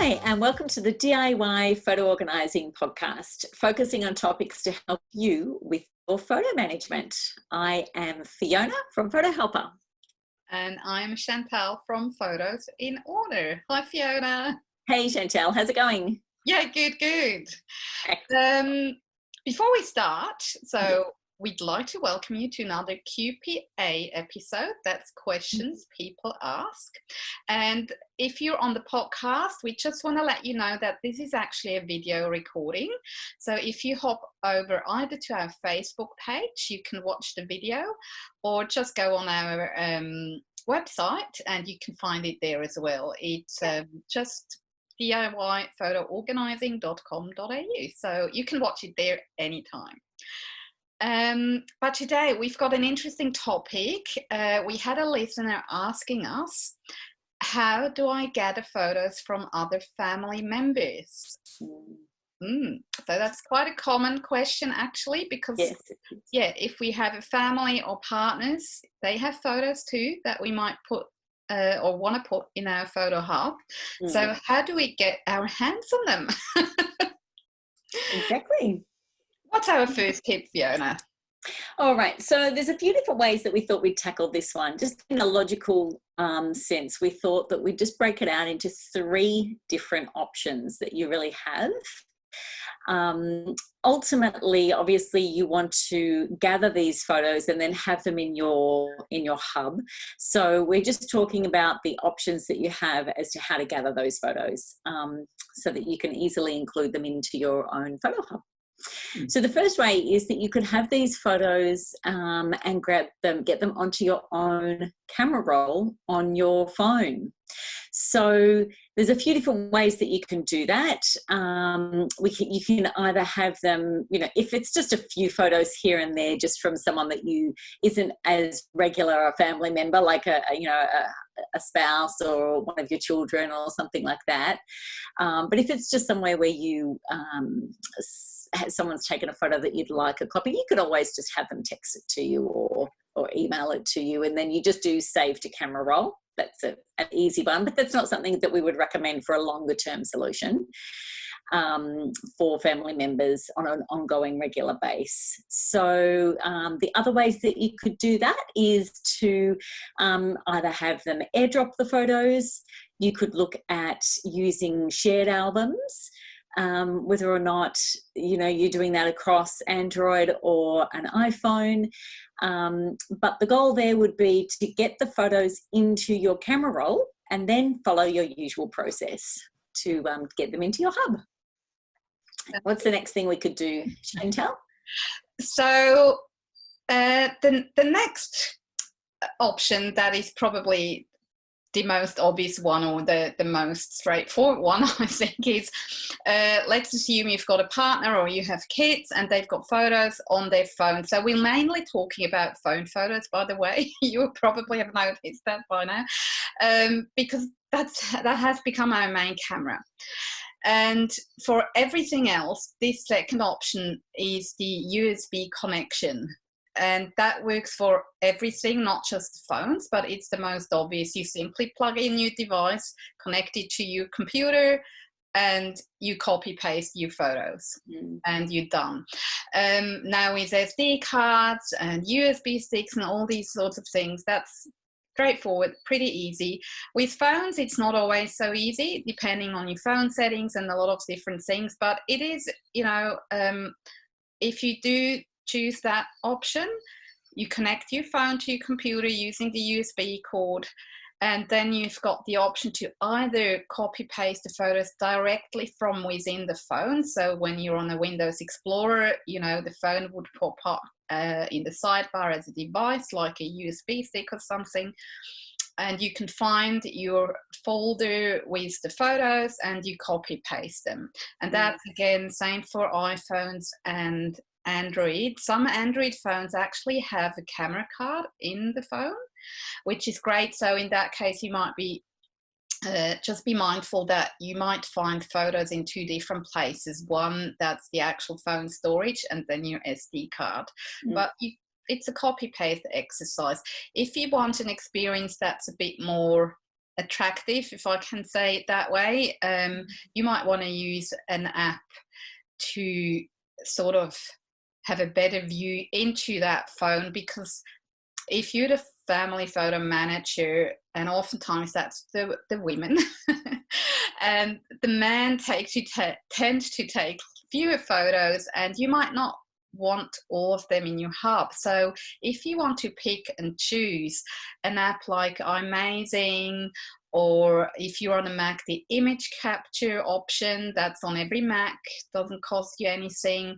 Hi, and welcome to the DIY Photo Organising podcast, focusing on topics to help you with your photo management. I am Fiona from Photo Helper. And I'm Chantal from Photos in Order. Hi, Fiona. Hey, Chantal, how's it going? Yeah, good. Before we start, we'd like to welcome you to another QPA episode. That's questions people ask. And if you're on the podcast, we just want to let you know that this is actually a video recording. So if you hop over either to our Facebook page, you can watch the video, or just go on our website and you can find it there as well. It's just DIYphotoorganising.com.au. So you can watch it there anytime. But today we've got an interesting topic. We had a listener asking us, how do I gather photos from other family members? So that's quite a common question, actually, because if we have a family or partners, they have photos too that we might put or want to put in our photo hub. So how do we get our hands on them? Exactly. What's our first tip, Fiona? All right, so there's a few different ways that we thought we'd tackle this one. Just in a logical sense, we thought that we'd just break it out into three different options that you really have. Ultimately, obviously, you want to gather these photos and then have them in your hub. So we're just talking about the options that you have as to how to gather those photos, so that you can easily include them into your own photo hub. So the first way is that you could have these photos and get them onto your own camera roll on your phone. So there's a few different ways that you can do that. You can either have them, if it's just a few photos here and there, just from someone that isn't as regular a family member, like a spouse or one of your children or something like that. But if it's just somewhere where someone's taken a photo that you'd like a copy, you could always just have them text it to you or email it to you, and then you just do save to camera roll. That's an easy one, but that's not something that we would recommend for a longer term solution for family members on an ongoing regular base. So the other ways that you could do that is to either have them airdrop the photos. You could look at using shared albums. Whether or not you're doing that across Android or an iPhone, but the goal there would be to get the photos into your camera roll and then follow your usual process to get them into your hub. What's the next thing we could do, Chantal? So the next option that is probably the most obvious one, or the most straightforward one, I think, is let's assume you've got a partner or you have kids and they've got photos on their phone. So we're mainly talking about phone photos, by the way. You probably have noticed that by now, because that has become our main camera. And for everything else, this second option is the USB connection. And that works for everything, not just phones, but it's the most obvious. You simply plug in your device, connect it to your computer, and you copy paste your photos, and you're done. Now with SD cards and USB sticks and all these sorts of things, that's straightforward, pretty easy. With phones, it's not always so easy, depending on your phone settings and a lot of different things. But it is, if you do choose that option, you connect your phone to your computer using the USB cord, and then you've got the option to either copy paste the photos directly from within the phone. So when you're on a Windows Explorer, the phone would pop up in the sidebar as a device, like a USB stick or something, and you can find your folder with the photos and you copy paste them. And that's again same for iPhones and Android. Some Android phones actually have a camera card in the phone, which is great. So in that case, you might be just be mindful that you might find photos in two different places. One, that's the actual phone storage, and then your SD card. But it's a copy paste exercise. If you want an experience that's a bit more attractive, if I can say it that way, you might want to use an app to sort of have a better view into that phone, because if you're the family photo manager, and oftentimes that's the women, and the man tends to take fewer photos, and you might not want all of them in your hub. So if you want to pick and choose an app like iMazing, or if you're on a Mac, the image capture option that's on every Mac, doesn't cost you anything,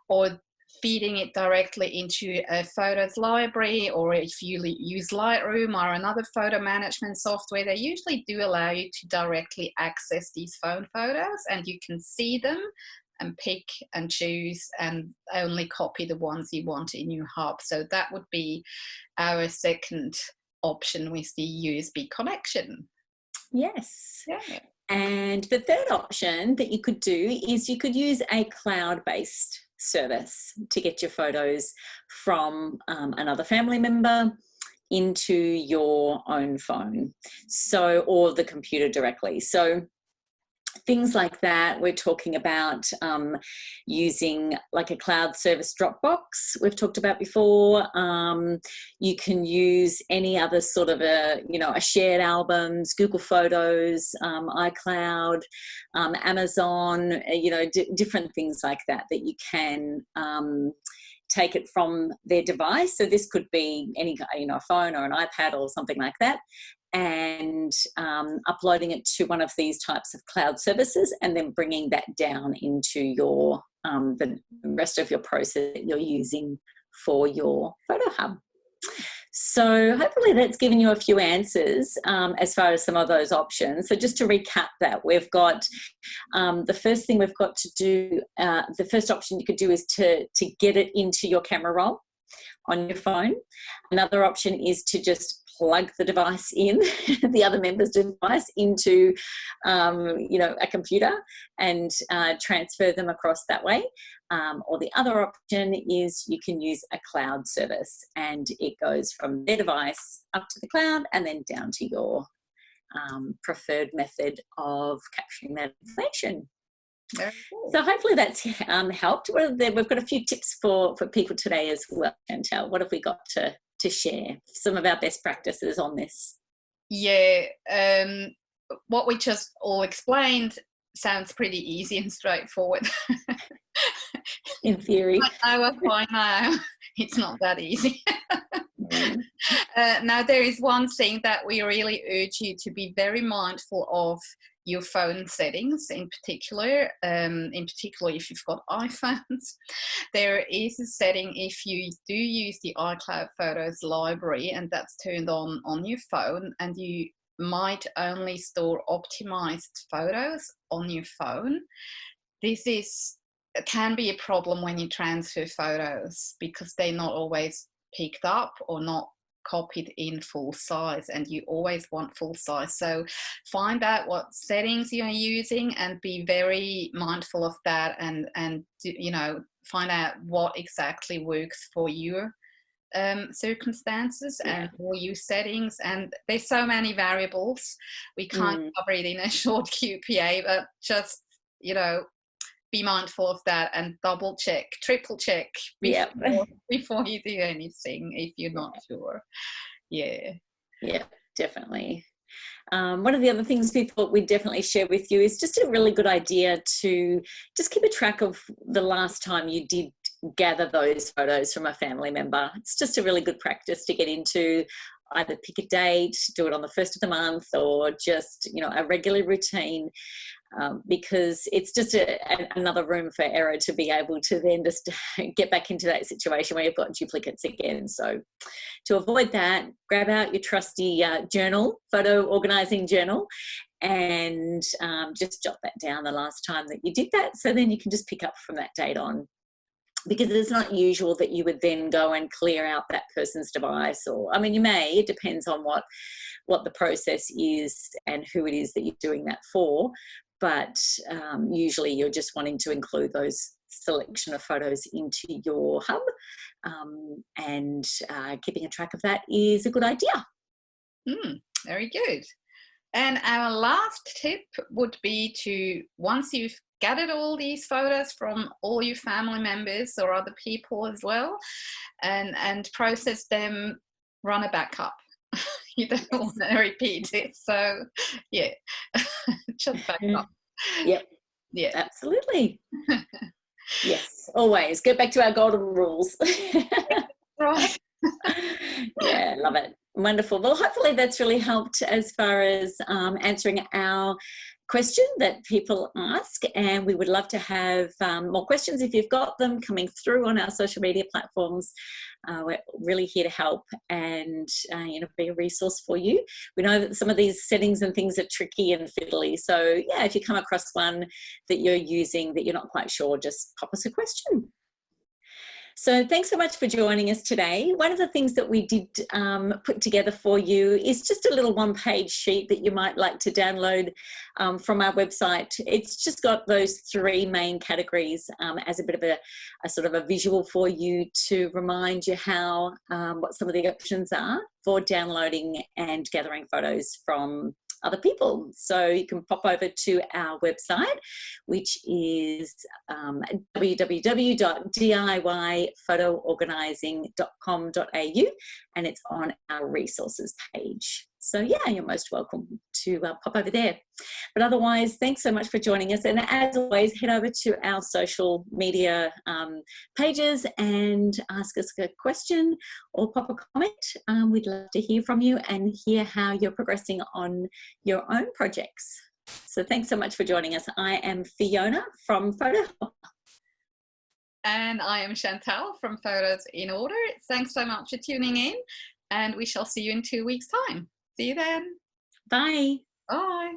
or feeding it directly into a photos library, or if you use Lightroom or another photo management software, they usually do allow you to directly access these phone photos, and you can see them and pick and choose and only copy the ones you want in your hub. So that would be our second option with the USB connection. Yes. Yeah. And the third option that you could do is you could use a cloud-based service to get your photos from another family member into your own phone, so, or the computer directly. So things like that, we're talking about using like a cloud service Dropbox we've talked about before. You can use any other sort of a shared albums, Google Photos, iCloud, Amazon, different things like that you can take it from their device. So this could be any, a phone or an iPad or something like that, and uploading it to one of these types of cloud services, and then bringing that down into your the rest of your process that you're using for your photo hub. So hopefully that's given you a few answers as far as some of those options. So just to recap that, we've got the first thing we've got to do, the first option you could do is to get it into your camera roll on your phone. Another option is to just plug the device in, the other member's device, into a computer and transfer them across that way. Or the other option is you can use a cloud service, and it goes from their device up to the cloud and then down to your preferred method of capturing that information. Very cool. So hopefully that's helped. We've got a few tips for people today as well, Chantal. What have we got to share? Some of our best practices on this. Yeah, what we just all explained sounds pretty easy and straightforward. In theory. By now, it's not that easy. Now, there is one thing that we really urge you to be very mindful of: your phone settings in particular. If you've got iPhones, there is a setting if you do use the iCloud Photos library, and that's turned on your phone, and you might only store optimized photos on your phone. This can be a problem when you transfer photos, because they're not always picked up or not copied in full size, and you always want full size. So find out what settings you're using and be very mindful of that, and find out what exactly works for your circumstances and for your settings. And there's so many variables, we can't cover it in a short QPA, but just be mindful of that and double check, triple check before you do anything if you're not sure. Yeah, definitely. One of the other things we thought we'd definitely share with you is just a really good idea to just keep a track of the last time you did gather those photos from a family member. It's just a really good practice to get into. Either pick a date, do it on the first of the month, or just a regular routine, because it's just another room for error to be able to then just get back into that situation where you've got duplicates again. So to avoid that, grab out your trusty journal, photo organising journal, and just jot that down the last time that you did that, so then you can just pick up from that date on. Because it's not usual that you would then go and clear out that person's device, or, you may, it depends on what the process is and who it is that you're doing that for. But usually you're just wanting to include those selection of photos into your hub, and keeping a track of that is a good idea. Very good. And our last tip would be to, once you've gathered all these photos from all your family members or other people as well, and process them, run a backup. You don't want to repeat it. So, yeah, just back up. Yep. Yeah. Absolutely. Yes, always. Get back to our golden rules. Right. Yeah, love it. Wonderful. Well, hopefully that's really helped as far as answering our question that people ask, and we would love to have more questions if you've got them coming through on our social media platforms. We're really here to help and be a resource for you. We know that some of these settings and things are tricky and fiddly, so yeah, if you come across one that you're using that you're not quite sure, just pop us a question. So thanks so much for joining us today. One of the things that we did put together for you is just a little one-page sheet that you might like to download from our website. It's just got those 3 main categories as a bit of a sort of a visual for you to remind you how what some of the options are for downloading and gathering photos from other people. So you can pop over to our website, which is www.diyphotoorganising.com.au, and it's on our resources page. So yeah, you're most welcome to pop over there. But otherwise, thanks so much for joining us. And as always, head over to our social media pages and ask us a question or pop a comment. We'd love to hear from you and hear how you're progressing on your own projects. So thanks so much for joining us. I am Fiona from Photo. And I am Chantal from Photos in Order. Thanks so much for tuning in, and we shall see you in 2 weeks' time. See you then. Bye. Bye.